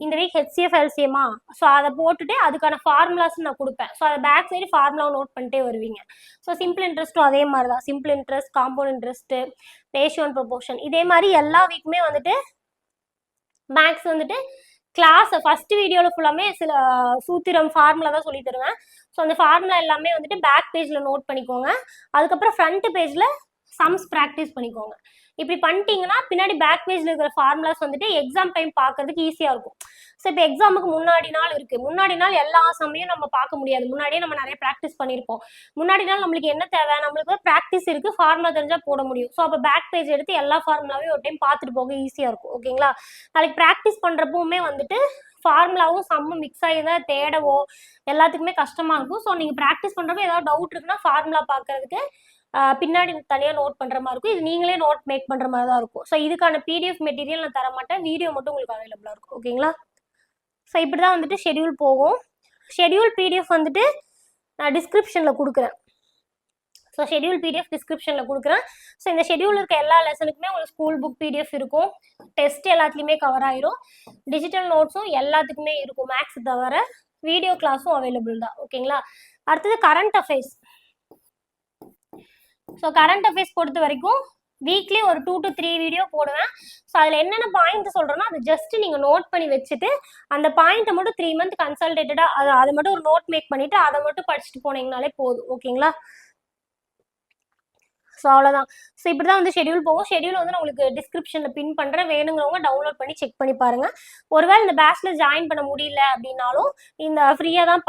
இந்த வீக் ஹெச்சிஎஃப் எல்சிஎம்மா, ஸோ அதை போட்டுட்டு அதுக்கான ஃபார்முலாஸ் நான் கொடுப்பேன். ஸோ அதை பேக் சைடு ஃபார்முலா நோட் பண்ணிட்டே வருவீங்க. ஸோ சிம்பிள் இன்ட்ரெஸ்ட்டும் அதே மாதிரி தான். Simple interest, compound interest, ratio and proportion, இதே மாதிரி எல்லா வீக்குமே வந்துட்டு மேக்ஸ் வந்துட்டு கிளாஸ் ஃபர்ஸ்ட் வீடியோவில் ஃபுல்லாமே சில சூத்திரம் ஃபார்முலா தான் சொல்லி தருவேன். ஸோ அந்த ஃபார்முலா எல்லாமே வந்துட்டு பேக் பேஜில் நோட் பண்ணிக்கோங்க. அதுக்கப்புறம் ஃப்ரண்ட் பேஜில் சம்ஸ் ப்ராக்டிஸ் பண்ணிக்கோங்க. இப்படி பண்ணிட்டீங்கன்னா பின்னாடி பேக் பேஜில் இருக்கிற ஃபார்முலாஸ் வந்துட்டு எக்ஸாம் டைம் பார்க்கறதுக்கு ஈஸியாக இருக்கும். ஸோ இப்போ எக்ஸாமுக்கு முன்னாடி நாள் இருக்குது. முன்னாடி நாள் எல்லா சமயம் நம்ம பார்க்க முடியாது. முன்னாடியே நம்ம நிறைய ப்ராக்டிஸ் பண்ணியிருப்போம். முன்னாடி நாள் நம்மளுக்கு என்ன தேவை, நம்மளுக்கு ப்ராக்டிஸ் இருக்குது, ஃபார்முலா தெரிஞ்சால் போட முடியும். ஸோ அப்போ பேக் பேஜ் எடுத்து எல்லா ஃபார்முலாவையும் ஒரு டைம் பார்த்துட்டு போக ஈஸியாக இருக்கும். ஓகேங்களா? நாளைக்கு ப்ராக்டிஸ் பண்ணுறப்பவுமே வந்துட்டு ஃபார்முலாவும் சம்மும் மிக்ஸ் ஆகி தான் தேடவோ எல்லாத்துக்குமே கஷ்டமாக இருக்கும். ஸோ நீங்கள் ப்ராக்டிஸ் பண்ணுறப்ப ஏதாவது டவுட் இருக்குன்னா ஃபார்முலா பார்க்கறதுக்கு பின்னாடி தனியாக நோட் பண்ணுற மாதிரி இருக்கும். இது நீங்களே நோட் மேக் பண்ணுற மாதிரி தான் இருக்கும். ஸோ இதுக்கான பிடிஎஃப் மெட்டீரியல் நான் தர மாட்டேன், வீடியோ மட்டும் உங்களுக்கு அவைலபிளாக இருக்கும். ஓகேங்களா? ஸோ இப்படி தான் வந்துட்டு ஷெடியூல் போகும். ஷெடியூல் பிடிஎஃப் வந்துட்டு நான் டிஸ்கிரிப்ஷனில் கொடுக்குறேன். ஸோ ஷெடியூல் பிடிஎஃப் டிஸ்கிரிப்ஷனில் கொடுக்குறேன். ஸோ இந்த ஷெடியூல் இருக்க எல்லா லெசனுக்குமே உங்களுக்கு ஸ்கூல் புக் பிடிஎஃப் இருக்கும். டெஸ்ட் எல்லாத்துலேயுமே கவர் ஆயிரும். டிஜிட்டல் நோட்ஸும் எல்லாத்துக்குமே இருக்கும். மேக்ஸ் தவிர வீடியோ கிளாஸும் அவைலபிள் தான். ஓகேங்களா? அடுத்தது current affairs. So current affairs பொறுத்த வரைக்கும் வீக்லி ஒரு 2 to 3 வீடியோ போடுவேன். ஸோ அதில் என்னென்ன பாயிண்ட் சொல்கிறேன்னா அது ஜஸ்ட் நீங்கள் நோட் பண்ணி வச்சுட்டு அந்த பாயிண்ட்டை மட்டும் 3 month கன்சல்டேட்டடாக அதை மட்டும் ஒரு நோட் மேக் பண்ணிவிட்டு அதை மட்டும் படிச்சுட்டு போனீங்கனாலே போதும். ஓகேங்களா? ஸோ அவ்வளோதான். ஸோ இப்படி தான் வந்து ஷெடியூல் போகும். ஷெடியூல் வந்து நான் உங்களுக்கு டிஸ்கிரிப்ஷனில் பின் பண்ணுறேன், வேணுங்கிறவங்க டவுன்லோட் பண்ணி செக் பண்ணி பாருங்கள். ஒருவேளை இந்த பேட்ச்சில் ஜாயின் பண்ண முடியல அப்படின்னாலும், இந்த ஃப்ரீயாக தான்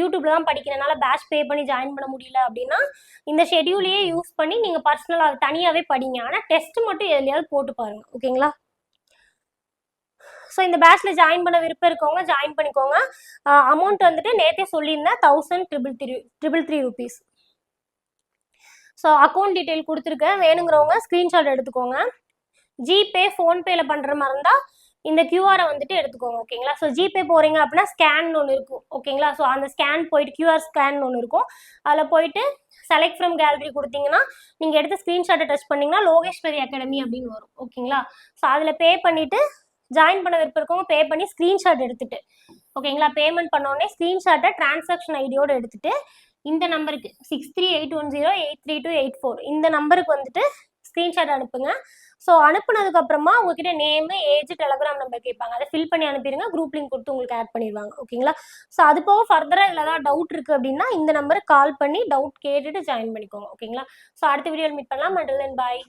யூடியூப்ல தான் படிக்கிறனால பேட்ச் பே பண்ணி ஜாயின் பண்ண முடியல அப்படின்னா, இந்த ஷெடியூலையே யூஸ் பண்ணி நீங்கள் பர்சனலாக தனியாகவே படிங்க. ஆனால் டெஸ்ட் மட்டும் எதுலையாவது போட்டு பாருங்கள், ஓகேங்களா? ஸோ இந்த பேட்ச்ல ஜாயின் பண்ண விருப்பம் இருக்கவங்க ஜாயின் பண்ணிக்கோங்க. அமௌண்ட் வந்துட்டு நேற்றே சொல்லியிருந்தேன், 1333 rupees. ஸோ அக்கௌண்ட் டீட்டெயில் கொடுத்துருக்கேன், வேணுங்கிறவங்க ஸ்க்ரீன்ஷாட் எடுத்துக்கோங்க. ஜிபே ஃபோன்பேல பண்ணுற மாதிரி இருந்தால் இந்த கியூஆரை வந்துட்டு எடுத்துக்கோங்க, ஓகேங்களா? ஸோ ஜிபே போகிறீங்க அப்படின்னா ஸ்கேன் ஒன்று இருக்கும், ஓகேங்களா? ஸோ அந்த ஸ்கேன் போயிட்டு கியூஆர் ஸ்கேன் ஒன்று இருக்கும், அதில் போயிட்டு செலக்ட் ஃப்ரம் கேலரி கொடுத்தீங்கன்னா நீங்கள் எடுத்து ஸ்க்ரீன்ஷாட்டை டச் பண்ணிங்கன்னா லோகேஸ்வரி அகாடமி அப்படின்னு வரும், ஓகேங்களா? ஸோ அதில் பே பண்ணிவிட்டு ஜாயின் பண்ண விருப்பம் இருக்கவங்க பே பண்ணி ஸ்க்ரீன்ஷாட் எடுத்துட்டு, ஓகேங்களா? பேமெண்ட் பண்ணோடனே ஸ்க்ரீன்ஷாட்டை டிரான்சாக்ஷன் ஐடியோடு எடுத்துட்டு இந்த நம்பருக்கு 6381083284 இந்த நம்பருக்கு வந்துட்டு ஸ்க்ரீன்ஷாட் அனுப்புங்க. ஸோ அனுப்புனதுக்கு அப்புறமா உங்ககிட்ட நேமு, ஏஜ், டெலகிராம் நம்பர் கேட்பாங்க, அதை ஃபில் பண்ணி அனுப்பிடுங்க. குரூப் லிங்க் கொடுத்து உங்களுக்கு ஆட் பண்ணிடுவாங்க, ஓகேங்களா? ஸோ அது போக ஃபர்தராக இதில் ஏதாவது டவுட் இருக்குது அப்படின்னா இந்த நம்பருக்கு கால் பண்ணி டவுட் கேட்டுட்டு ஜாயின் பண்ணிக்கோங்க, ஓகேங்களா? ஸோ அடுத்த வீடியோவில் மீட் பண்ணலாம். அண்டில் தென் பாய்.